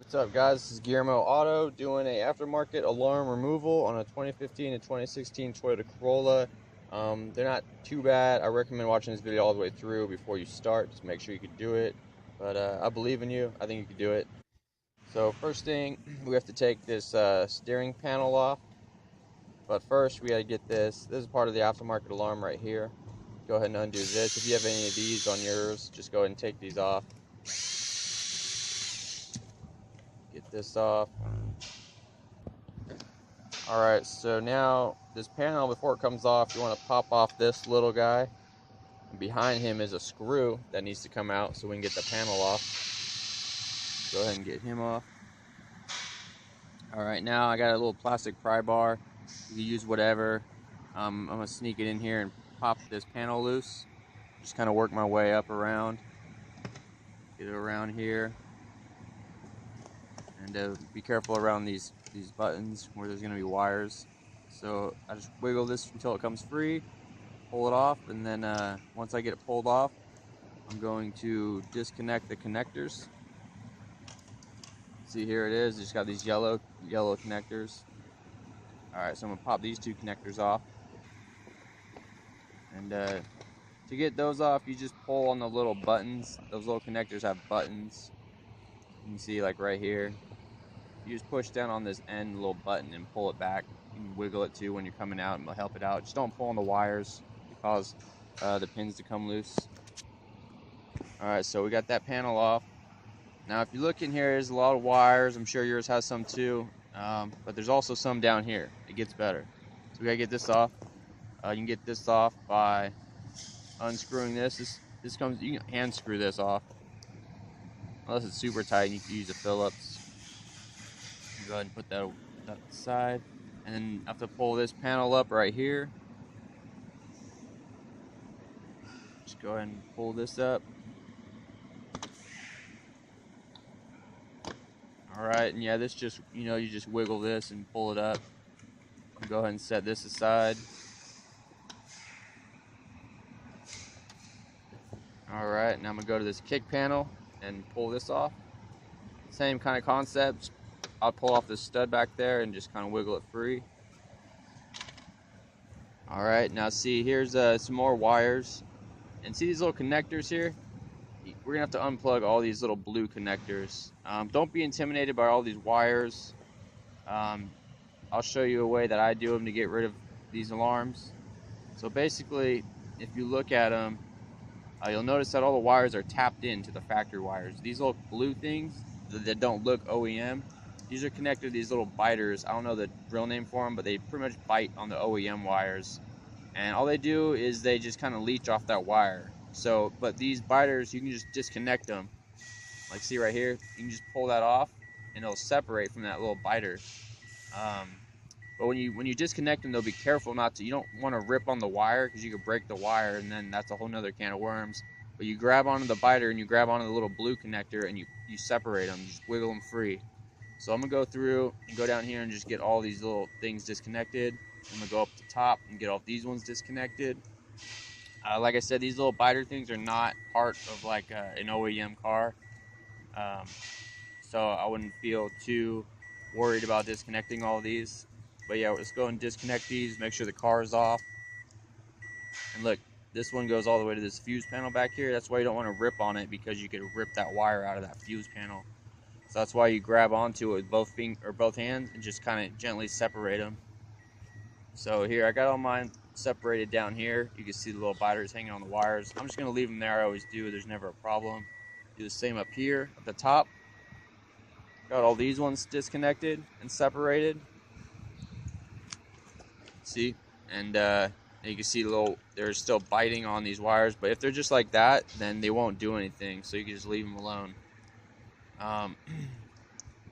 What's up, guys? This is Guillermo Auto doing a aftermarket alarm removal on a 2015 and 2016 Toyota Corolla. They're not too bad. I recommend watching this video all the way through before you start, just make sure you can do it. But I believe in you. I think you can do it. So first thing, we have to take this steering panel off. But first, we got to get this. This is part of the aftermarket alarm right here. Go ahead and undo this. If you have any of these on yours, just go ahead and take these off. Get this off. Alright, so now this panel, before it comes off, you want to pop off this little guy. And behind him is a screw that needs to come out so we can get the panel off. Go ahead and get him off. Alright, now I got a little plastic pry bar. You can use whatever. I'm going to sneak it in here and pop this panel loose. Just kind of work my way up around. Get it around here. And be careful around these buttons where there's going to be wires. So I just wiggle this until it comes free, pull it off, and then once I get it pulled off, I'm going to disconnect the connectors. See, here it is. It's got these yellow connectors. Alright, so I'm going to pop these two connectors off. And to get those off, you just pull on the little buttons. Those little connectors have buttons. You can see, like right here. You just push down on this end little button and pull it back. You can wiggle it too when you're coming out, and it'll help it out. Just don't pull on the wires to cause the pins to come loose. Alright, so we got that panel off. Now if you look in here, there's a lot of wires. I'm sure yours has some too. But there's also some down here. It gets better. So we gotta get this off. You can get this off by unscrewing this. This comes, you can hand screw this off. Unless it's super tight, you can use a Phillips. Go ahead and put that aside. And then I have to pull this panel up right here. Just go ahead and pull this up. Alright, and yeah, this just, you just wiggle this and pull it up. Go ahead and set this aside. Alright, now I'm going to go to this kick panel and pull this off. Same kind of concept. I'll pull off this stud back there and just kind of wiggle it free. Alright, now see, here's some more wires. And see these little connectors here? We're going to have to unplug all these little blue connectors. Don't be intimidated by all these wires. I'll show you a way that I do them to get rid of these alarms. So basically, if you look at them, you'll notice that all the wires are tapped into the factory wires. These little blue things that don't look OEM, these are connected to these little biters. I don't know the real name for them, but they pretty much bite on the OEM wires. And all they do is they just kind of leech off that wire. So, but these biters, you can just disconnect them. Like, see right here, you can just pull that off, and it'll separate from that little biter. But when you disconnect them, though, be careful not to. You don't want to rip on the wire because you could break the wire, and then that's a whole nother can of worms. But you grab onto the biter and you grab onto the little blue connector, and you separate them. You just wiggle them free. So I'm gonna go through and go down here and just get all these little things disconnected. I'm gonna go up to the top and get all these ones disconnected. Like I said, these little biter things are not part of like an OEM car. So I wouldn't feel too worried about disconnecting all of these. But yeah, let's go and disconnect these, make sure the car is off. And look, this one goes all the way to this fuse panel back here. That's why you don't want to rip on it, because you could rip that wire out of that fuse panel. So that's why you grab onto it with both hands and just kind of gently separate them. So here, I got all mine separated down here. You can see the little biters hanging on the wires. I'm just going to leave them there. I always do. There's never a problem. Do the same up here at the top. Got all these ones disconnected and separated. See? And you can see they're still biting on these wires. But if they're just like that, then they won't do anything. So you can just leave them alone.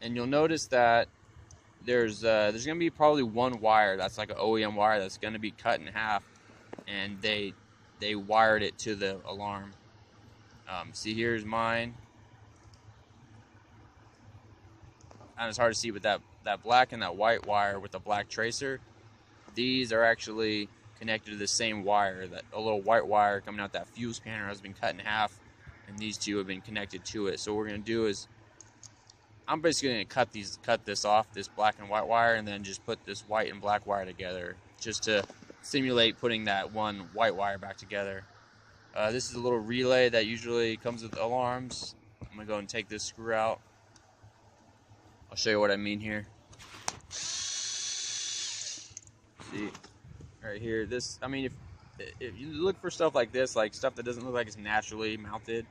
And you'll notice that there's going to be probably one wire that's like an OEM wire that's going to be cut in half, and they wired it to the alarm. See, here's mine. And it's hard to see, but that black and that white wire with the black tracer, these are actually connected to the same wire. That a little white wire coming out that fuse panel has been cut in half, and these two have been connected to it. So what we're going to do is I'm basically going to cut this off, this black and white wire, and then just put this white and black wire together just to simulate putting that one white wire back together. This is a little relay that usually comes with alarms. I'm going to go and take this screw out. I'll show you what I mean here. See, right here, this, I mean, if you look for stuff like this, like stuff that doesn't look like it's naturally mounted.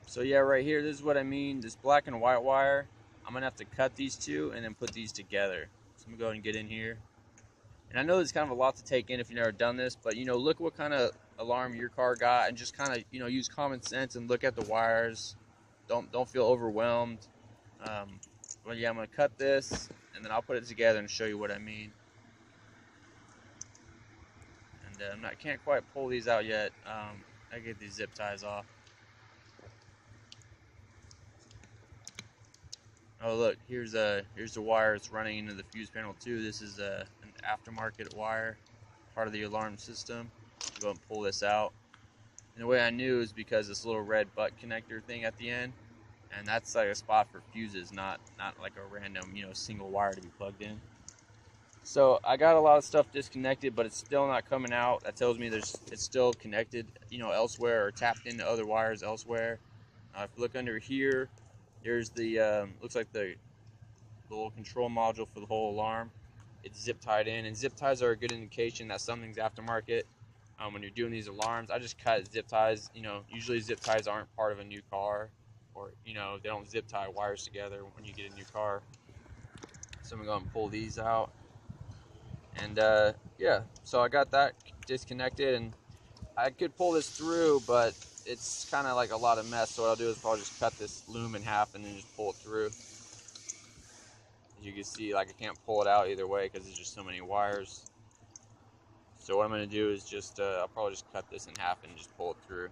So yeah, right here, this is what I mean. This black and white wire, I'm going to have to cut these two and then put these together. So I'm going to go ahead and get in here. And I know it's kind of a lot to take in if you've never done this, but you know, look what kind of alarm your car got and just kind of, you know, use common sense and look at the wires. Don't feel overwhelmed. But yeah, I'm going to cut this and then I'll put it together and show you what I mean. And I can't quite pull these out yet. I get these zip ties off. Oh look, here's the wire it's running into the fuse panel too. This is an aftermarket wire, part of the alarm system. I'll go and pull this out. And the way I knew is because this little red butt connector thing at the end, and that's like a spot for fuses, not like a random, you know, single wire to be plugged in. So I got a lot of stuff disconnected, but it's still not coming out. That tells me it's still connected, you know, elsewhere or tapped into other wires elsewhere. If you look under here, there's the looks like the little control module for the whole alarm. It's zip tied in, and zip ties are a good indication that something's aftermarket. When you're doing these alarms, I just cut zip ties. You know, usually zip ties aren't part of a new car, or you know, they don't zip tie wires together when you get a new car. So I'm gonna go and pull these out. And yeah, so I got that disconnected, and I could pull this through, but it's kind of like a lot of mess. So what I'll do is probably just cut this loom in half and then just pull it through. As you can see, like I can't pull it out either way because there's just so many wires. So what I'm going to do is just, I'll probably just cut this in half and just pull it through.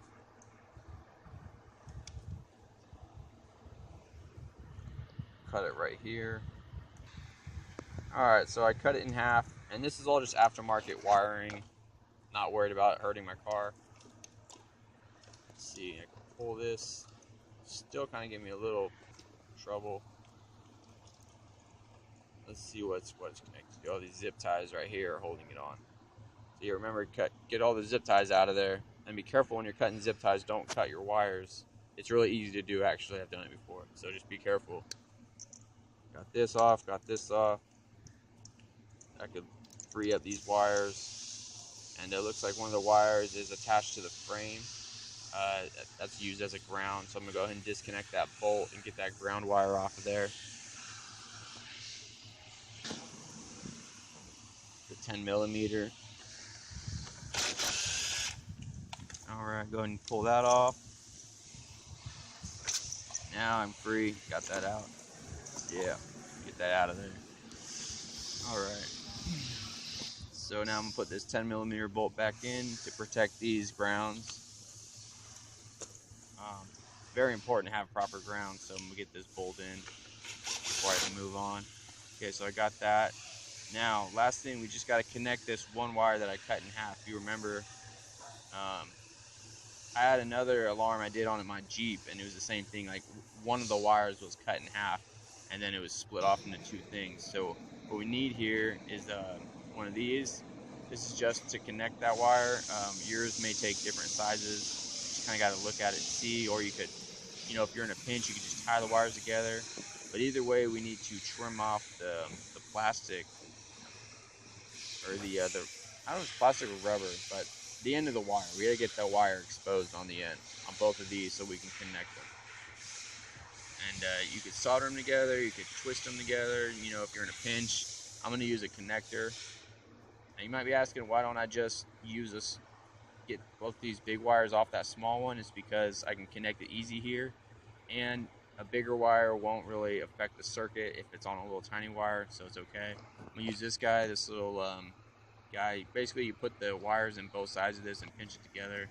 Cut it right here. Alright, so I cut it in half, and this is all just aftermarket wiring. Not worried about it hurting my car. Let's see, I can pull this. Still kind of give me a little trouble. Let's see what's connected to. All these zip ties right here are holding it on. So you remember, get all the zip ties out of there, and be careful when you're cutting zip ties. Don't cut your wires. It's really easy to do, actually. I've done it before, so just be careful. Got this off, got this off. I could free up these wires, and it looks like one of the wires is attached to the frame. That's used as a ground, so I'm going to go ahead and disconnect that bolt and get that ground wire off of there. The 10mm. Alright, go ahead and pull that off. Now I'm free. Got that out. Yeah, get that out of there. Alright. So now I'm going to put this 10mm bolt back in to protect these grounds. Very important to have proper ground, so I'm going to get this bolt in before I can move on. Okay, so I got that. Now, last thing, we just got to connect this one wire that I cut in half. If you remember, I had another alarm I did on my Jeep, and it was the same thing. Like, one of the wires was cut in half, and then it was split off into two things. So what we need here is one of these. This is just to connect that wire. Yours may take different sizes. Just kind of got to look at it and see, or you could, you know, if you're in a pinch, you could just tie the wires together. But either way, we need to trim off the plastic, or the I don't know if it's plastic or rubber, but the end of the wire. We gotta get that wire exposed on the end on both of these so we can connect them. And you could solder them together, you could twist them together. You know, if you're in a pinch, I'm gonna use a connector. Now you might be asking, why don't I just use this? Get both these big wires off that small one. Is because I can connect it easy here, and a bigger wire won't really affect the circuit if it's on a little tiny wire, so it's okay. I'm gonna use this guy, this little guy. Basically, you put the wires in both sides of this and pinch it together.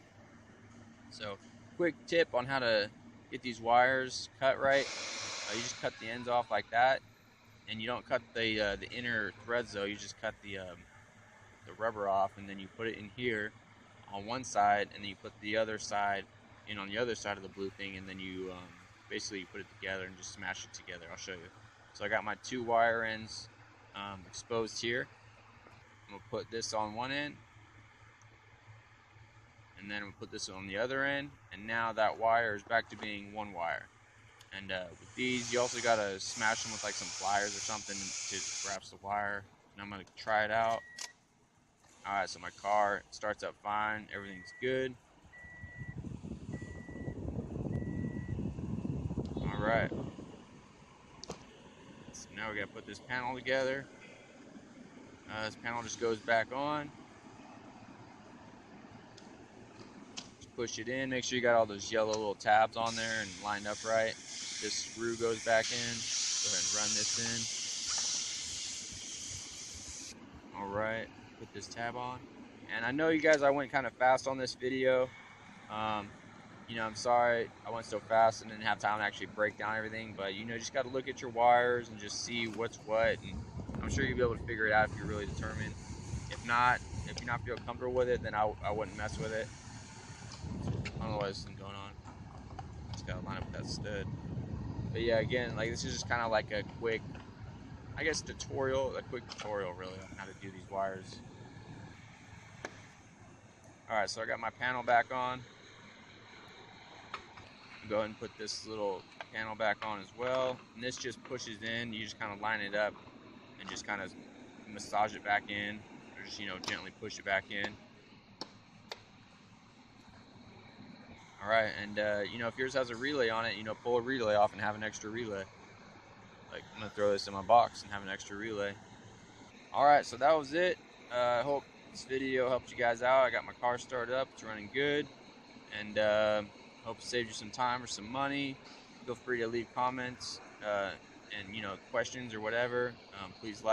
So, quick tip on how to get these wires cut right. You just cut the ends off like that, and you don't cut the inner threads though. You just cut the rubber off, and then you put it in here on one side, and then you put the other side in on the other side of the blue thing, and then you basically you put it together and just smash it together. I'll show you. So I got my 2 wire ends exposed here. I'm gonna put this on one end, and then we'll put this on the other end, and now that wire is back to being 1 wire. And with these, you also gotta smash them with like some pliers or something to grasp the wire. And I'm gonna try it out. Alright, so my car starts up fine, everything's good. Alright, so now we gotta put this panel together. This panel just goes back on. Just push it in, make sure you got all those yellow little tabs on there and lined up right. This screw goes back in. Go ahead and run this in. Alright, put this tab on. And I know you guys, I went kind of fast on this video. You know, I'm sorry I went so fast and didn't have time to actually break down everything, but you know, just got to look at your wires and just see what's what, and I'm sure you'll be able to figure it out if you're really determined. If you're not feel comfortable with it, then I wouldn't mess with it. I don't know why this isn't going on. Just gotta line up with that stud. But yeah, again, like this is just kind of like a quick, I guess, tutorial, a quick tutorial really on how to do these wires. Alright, so I got my panel back on. Go ahead and put this little panel back on as well, and this just pushes in. You just kind of line it up and just kind of massage it back in, or just, you know, gently push it back in. Alright, and you know, if yours has a relay on it, you know, pull a relay off and have an extra relay. Like, I'm gonna throw this in my box and have an extra relay. Alright, so that was it. I hope this video helped you guys out. I got my car started up, it's running good, and hope it saved you some time or some money. Feel free to leave comments and, you know, questions or whatever. Please like.